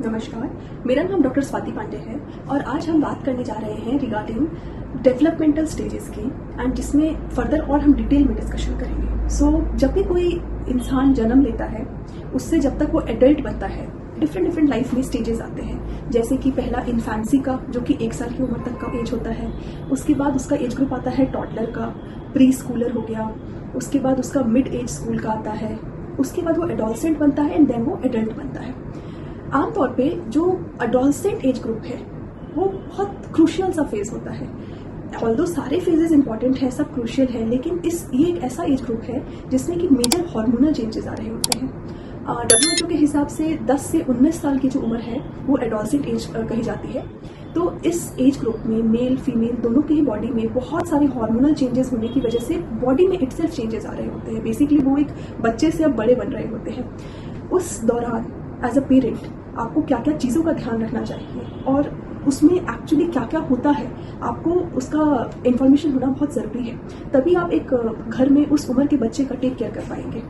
नमस्कार, मेरा नाम डॉक्टर स्वाति पांडे है और आज हम बात करने जा रहे हैं रिगार्डिंग डेवलपमेंटल स्टेजेस की एंड जिसमें फर्दर और हम डिटेल में डिस्कशन करेंगे। जब भी कोई इंसान जन्म लेता है उससे जब तक वो एडल्ट बनता है डिफरेंट लाइफ में स्टेजेस आते हैं, जैसे कि पहला इन्फेंसी का जो कि 1 साल की उम्र तक का एज होता है। उसके बाद उसका एज ग्रुप आता है टॉडलर का, प्री स्कूलर हो गया। उसके बाद उसका मिड एज स्कूल का आता है। उसके बाद वो एडोलसेंट बनता है एंड देन वो एडल्ट बनता है। आमतौर पे जो एडोलसेंट एज ग्रुप है वो बहुत क्रूशियल सा फेज होता है। ऑल्दो सारे फेजेस इंपॉर्टेंट है, सब क्रूशियल है, लेकिन ये एक ऐसा एज ग्रुप है जिसमें कि मेजर हार्मोनल चेंजेस आ रहे होते हैं। WHO के हिसाब से 10 से 19 साल की जो उम्र है वो एडोलसेंट एज कही जाती है। तो इस एज ग्रुप में मेल फीमेल दोनों की ही बॉडी में बहुत सारे हार्मोनल चेंजेस होने की वजह से बॉडी में इटसेल्फ चेंजेस आ रहे होते हैं। बेसिकली वो एक बच्चे से अब बड़े बन रहे होते हैं। उस दौरान एज अ पेरेंट आपको क्या क्या चीज़ों का ध्यान रखना चाहिए और उसमें एक्चुअली क्या क्या होता है, आपको उसका इन्फॉर्मेशन होना बहुत ज़रूरी है। तभी आप एक घर में उस उम्र के बच्चे का टेक केयर कर पाएंगे।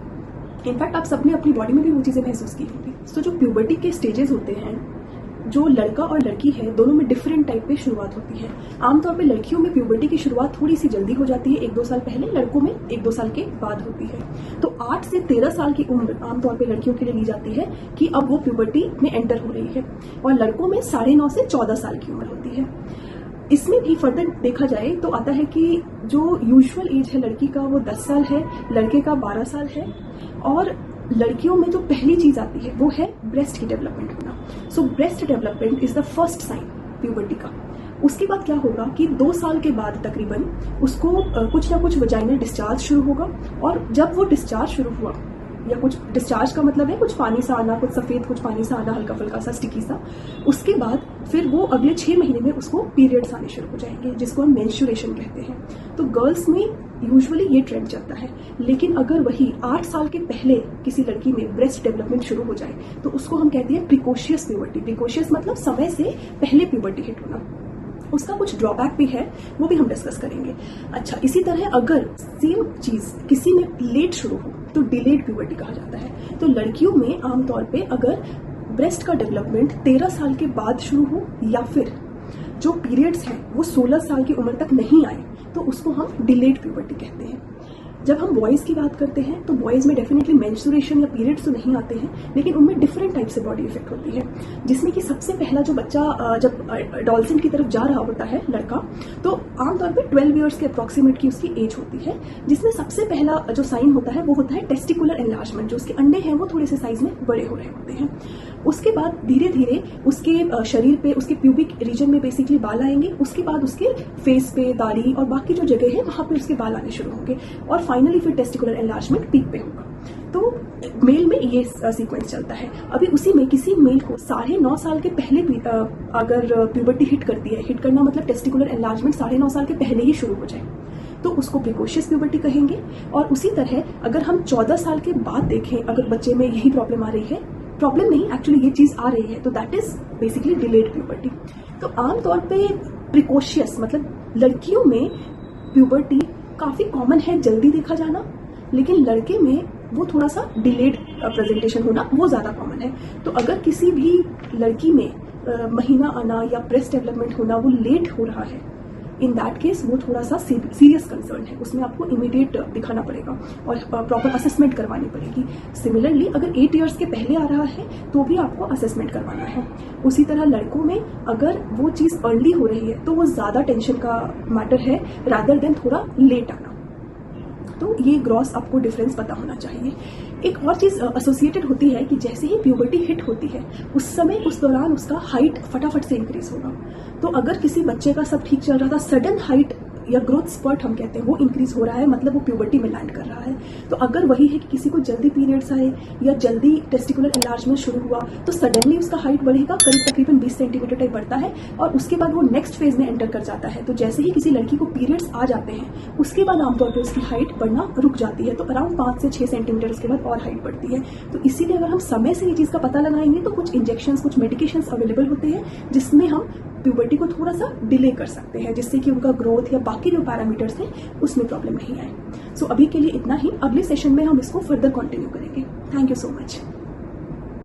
इनफैक्ट आप सबने अपनी बॉडी में भी वो चीज़ें महसूस की होंगी। जो प्यूबर्टी के स्टेजेस होते हैं, जो लड़का और लड़की है दोनों में डिफरेंट टाइप पे शुरुआत होती है। आमतौर पे लड़कियों में प्यूबर्टी की शुरुआत थोड़ी सी जल्दी हो जाती है, 1-2 साल पहले। लड़कों में 1-2 साल के बाद होती है। तो 8 से 13 साल की उम्र आमतौर पे लड़कियों के लिए ली जाती है कि अब वो प्यूबर्टी में एंटर हो रही है, और लड़कों में 9.5 से 14 साल की उम्र होती है। इसमें भी फर्दर देखा जाए तो आता है कि जो यूजुअल एज है लड़की का वो 10 साल है, लड़के का 12 साल है। और लड़कियों में जो पहली चीज आती है वो है ब्रेस्ट की डेवलपमेंट होना। Breast development is the first sign puberty का। उसके बाद क्या होगा कि 2 साल के बाद तकरीबन उसको कुछ ना कुछ वजाइनल डिस्चार्ज शुरू होगा। और जब वो डिस्चार्ज शुरू हुआ, या कुछ डिस्चार्ज का मतलब है कुछ पानी सा आना, कुछ सफेद कुछ पानी सा आना, हल्का फुल्का सा स्टिकी सा, उसके बाद फिर वो अगले 6 महीने में उसको पीरियड्स आने शुरू हो जाएंगे, जिसको हम मेंस्ट्रुएशन कहते हैं। तो गर्ल्स में यूजुअली ये ट्रेंड चलता है। लेकिन अगर वही 8 साल के पहले किसी लड़की में ब्रेस्ट डेवलपमेंट शुरू हो जाए तो उसको हम कहते हैं प्रिकॉशियस प्यूबर्टी। प्रिकॉशियस मतलब समय से पहले प्यूबर्टी हिट होना। उसका कुछ ड्रॉबैक भी है, वो भी हम डिस्कस करेंगे। अच्छा, इसी तरह अगर सेम चीज किसी में लेट शुरू हो तो डिलेड प्यूबर्टी कहा जाता है। तो लड़कियों में आमतौर पे अगर ब्रेस्ट का डेवलपमेंट 13 साल के बाद शुरू हो, या फिर जो पीरियड्स हैं वो 16 साल की उम्र तक नहीं आए, तो उसको हम डिलेड प्यूबर्टी कहते हैं। जब हम बॉयज़ की बात करते हैं तो बॉयज़ में डेफिनेटली मेंस्ट्रुएशन या पीरियड्स तो नहीं आते हैं, लेकिन उनमें डिफरेंट टाइप से बॉडी इफेक्ट होती है। जिसमें कि सबसे पहला जो बच्चा जब एडोलसेंट की तरफ जा रहा होता है लड़का, तो आमतौर पे 12 ईयर्स के अप्रॉक्सीमेट की उसकी एज होती है। जिसमें सबसे पहला जो साइन होता है वो होता है टेस्टिकुलर एनलार्जमेंट। जो उसके अंडे हैं वो थोड़े से साइज में बड़े हो रहे होते हैं। उसके बाद धीरे धीरे उसके शरीर पे, उसके प्यूबिक रीजन में बेसिकली बाल आएंगे। उसके बाद उसके फेस पे, दाढ़ी और बाकी जो जगह है वहां पे उसके बाल आने शुरू होंगे, और फाइनली फिर टेस्टिकुलर एनलार्जमेंट पीक पे होगा। तो मेल में ये सीक्वेंस चलता है। अभी उसी में किसी मेल को 9.5 साल के पहले अगर प्यूबर्टी हिट करती है, हिट करना मतलब टेस्टिकुलर एनलार्जमेंट 9.5 साल के पहले ही शुरू हो जाए, तो उसको प्रिकॉशियस प्यूबर्टी कहेंगे। और उसी तरह अगर हम 14 साल के बाद देखें, अगर बच्चे में यही प्रॉब्लम आ रही है, प्रॉब्लम नहीं एक्चुअली ये चीज आ रही है, तो that is basically delayed puberty. तो आमतौर पे प्रिकॉशियस मतलब लड़कियों में प्यूबर्टी काफी कॉमन है, जल्दी देखा जाना, लेकिन लड़के में वो थोड़ा सा डिलेड प्रेजेंटेशन होना वो ज्यादा कॉमन है। तो अगर किसी भी लड़की में महीना आना या ब्रेस्ट डेवलपमेंट होना वो लेट हो रहा है, इन दैट केस वो थोड़ा सा सीरियस कंसर्न है। उसमें आपको इमीडिएट दिखाना पड़ेगा और प्रॉपर असेसमेंट करवानी पड़ेगी। सिमिलरली अगर 8 ईयर्स के पहले आ रहा है तो भी आपको असेसमेंट करवाना है। उसी तरह लड़कों में अगर वो चीज़ अर्ली हो रही है तो वो ज़्यादा टेंशन का मैटर है रादर देन थोड़ा लेट आना। तो ये ग्रॉस आपको डिफरेंस पता होना चाहिए। एक और चीज एसोसिएटेड होती है कि जैसे ही प्यूबर्टी हिट होती है उस समय उस दौरान उसका हाइट फटाफट से इंक्रीज होगा। तो अगर किसी बच्चे का सब ठीक चल रहा था, सडन हाइट या ग्रोथ स्पर्ट हम कहते हैं वो इंक्रीज हो रहा है, मतलब वो प्यूबर्टी में लैंड कर रहा है। तो अगर वही है कि किसी को जल्दी पीरियड्स आए या जल्दी टेस्टिकुलर एनलार्जमेंट शुरू हुआ, तो सडनली उसका हाइट बढ़ेगा, करीब तकरीबन 20 सेंटीमीटर तक बढ़ता है, और उसके बाद वो नेक्स्ट फेज में एंटर कर जाता है। तो जैसे ही किसी लड़की को पीरियड्स आ जाते हैं उसके बाद आमतौर पर उसकी हाइट बढ़ना रुक जाती है। तो अराउंड 5 से 6 सेंटीमीटर उसके बाद और हाइट बढ़ती है। तो इसीलिए अगर हम समय से ये चीज का पता लगाएंगे तो कुछ इंजेक्शन, कुछ मेडिकेशंस अवेलेबल होते हैं जिसमें हम प्यूबर्टी को थोड़ा सा डिले कर सकते हैं, जिससे कि उनका ग्रोथ या बाकी जो पैरामीटर्स हैं उसमें प्रॉब्लम नहीं आए। अभी के लिए इतना ही। अगले सेशन में हम इसको फर्दर कंटिन्यू करेंगे। Thank you so much.